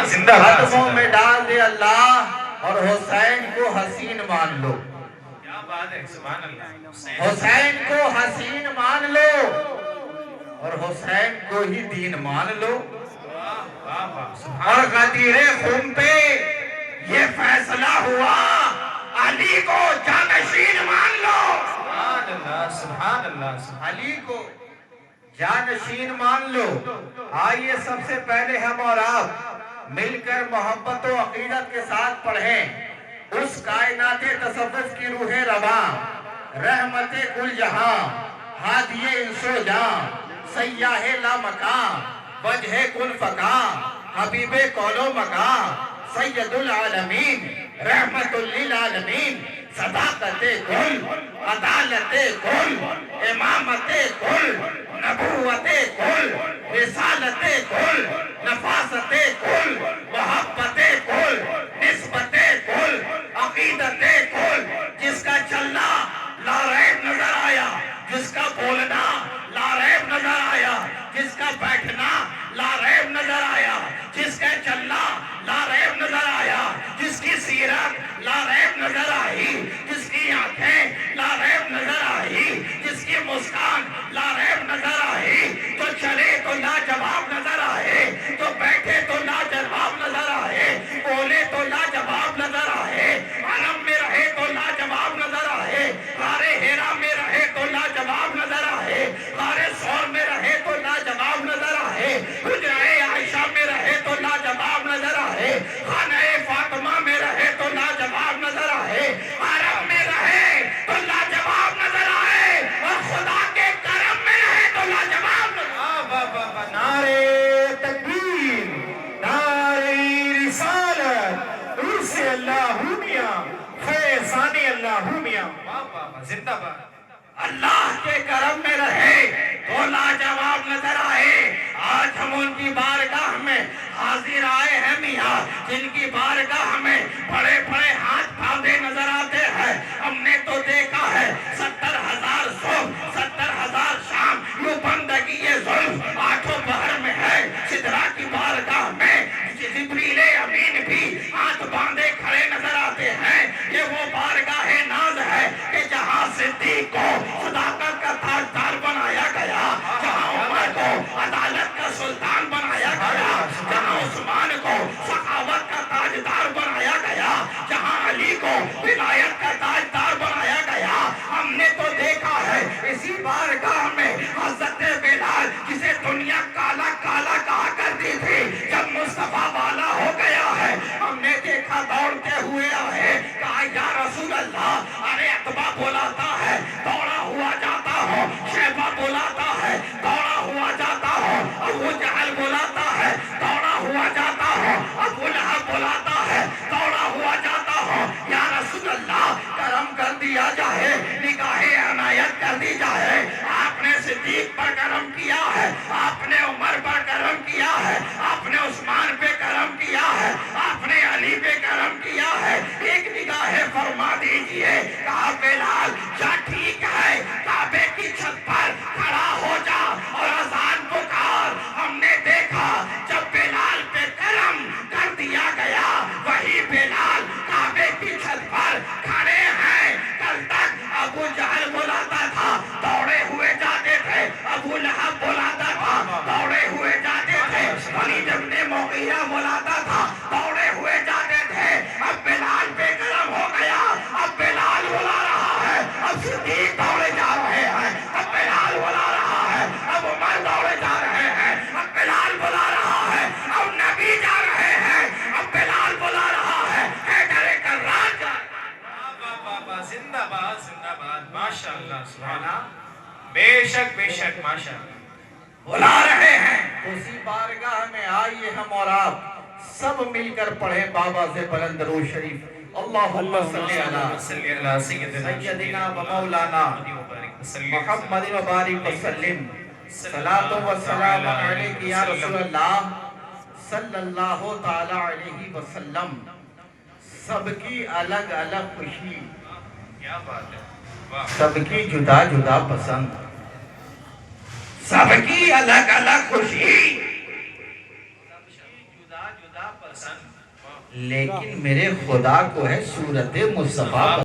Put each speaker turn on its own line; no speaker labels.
زندہ باد
قدموں میں ڈال دے اللہ اور حسین کو حسین مان لو.
کیا بات ہے، سبحان اللہ.
حسین کو حسین مان لو اور حسین کو ہی دین مان لو. اور غدیر خون پہ یہ فیصلہ ہوا علی کو جانشین مان لو.
سبحان اللہ، سبحان اللہ.
علی کو جانشین مان لو. آئیے سب سے پہلے ہم اور آپ مل کر محبت و عقیدت کے ساتھ پڑھیں اس کائنات تصوف کی روح رواں، رحمت کل جہاں، ہادی انس و جاں، سیاح لا مکان، وجہ کل فکان، حبیب کول و مکان، سید العالمین، رحمت للعالمین، صداقت کل، عدالت کل، امامت کل، نبوت کل، رسالت کل، نفاست کل، محبت کل، نسبت کل، عقیدت کل. جس کا چلنا لا ریب نظر آیا، جس کا بولنا لا ریب نظر آیا، جس کا بیٹھنا لا ریب نظر آیا، جس کا چلنا لا ریب نظر آیا، جس کی سیرت لا ریب نظر آئی، جس کی آنکھیں لا ریب نظر آئی، جس کی مسکان لا ریب نظر آئی، تو چلے تو لاجواب نظر آئے، تو بیٹھے تو لاجواب نظر آئے، بولے تو لاجواب نظر آئے، عالم میں رہے تو لاجواب نظر آئے، غار ہیرا میں رہے تو لاجواب نظر آئے، غار ثور میں رہے تو لاجواب نظر آئے، حجرہ عائشہ میں رہے تو لاجواب نظر آئے، خانہ فاطمہ میں رہے تو لاجواب نظر آئے، عرب میں رہے تو لاجواب نظر آئے، اور خدا کے کرم میں رہے تو لاجواب نظر آئے.
نعرے تکبیر، نعرے رسالت، عرس اللہ میاں، فیضان اللہ میاں. زندہ باد.
اللہ کے کرم میں رہے تو لاجواب نظر آئے. آج ہم ان کی بارگاہ میں حاضر آئے ہیں میاں، جن کی بارگاہ میں بڑے بڑے ہاتھ باندھے نظر آتے ہیں. ہم نے تو دیکھا ہے 70,000 صبح 70,000 شام، یوں بندگی ظلم آٹھوں پہر میں ہے. سدرا کی بارگاہ میں جبریل امین بھی ہاتھ باندھے کھڑے نظر آتے ہیں. یہ وہ بارگاہ ناز ہے کہ جہاں صدیق کو صداقت کا تاجدار بنایا گیا، جہاں عمر کو عدالت کا سلطان بنایا گیا، جہاں عثمان کو سخاوت کا تاجدار بنایا گیا، جہاں علی کو ولایت کا تاجدار بنایا گیا. ہم نے تو دیکھا ہے اسی بارگاہ میں حضرت بلال، جسے دنیا کالا کالا کہا کرتی تھی، جب مصطفیٰ والا ہو گیا ہے، ہم نے دیکھا دوڑتے ہوئے آئے، کہا یا رسول اللہ. ارے عتبہ بولاتا ہے دوڑا ہوا جاتا ہو، شیبہ بولاتا ہے دوڑا ہوا جاتا ہو، ابو جہل بولاتا ہے دوڑا ہوا جاتا ہو، ابو لہب بولاتا ہے دوڑا ہوا جاتا ہو. یا رسول اللہ کرم کر دیا جائے، نگاہ عنایت کر دی جائے. آپ نے صدیق پر کرم کیا ہے، آپ نے عمر پر کرم کیا ہے، آپ نے عثمان پہ کرم کیا ہے، آپ نے علی پہ کرم کیا ہے. ایک نگاہ فرما دیجئے. کہا بلال کیا ٹھیک ہے کعبے کی چھت پر کھڑا ہو جا اور اذان پکار. ہم نے دیکھا جب بلال پہ کرم کر دیا گیا، وہی بلال کعبے کی چھت پر کھڑے ہیں. کل تک ابو جہل بلاتا تھا دوڑے ہوئے جاتے تھے، ابو لہب بلاتا تھا دوڑے ہوئے جاتے تھے، ولید ابن مغیرہ بلاتا تھا دوڑے ہوئے جاتے تھے. اب بلال پہ کرم ہو گیا، اب بلال بلا رہا ہے، اب صدیق دوڑے جا رہے ہیں، اب بلال بلا رہا ہے، اب عمر دوڑے جا رہے ہیں، اب بلال بلا رہا ہے، اب نبی جا رہے ہیں، اب بلال بلا رہا ہے، حیدر کرار جا رہا ہے.
زندہ باد، زندہ باد. ماشاء اللہ، سبحان اللہ. بے شک بے شک، ماشاء اللہ.
بلا رہے ہیں. اسی بارگاہ میں آئیے ہم اور آپ سب مل کر پڑھیں بابا سے بلند درود شریف. اللہم صلی علی سیدنا و مولانا محمد و بارک وسلم. صلاۃ و سلام علیک یا رسول اللہ صلی اللہ تعالی علیہ وسلم. سب کی الگ الگ خوشی،
کیا بات ہے.
سب کی جدا جدا پسند، سب کی الگ الگ خوشی،
جدا جدا پسند.
لیکن میرے خدا کو ہے صورت مصطفیٰ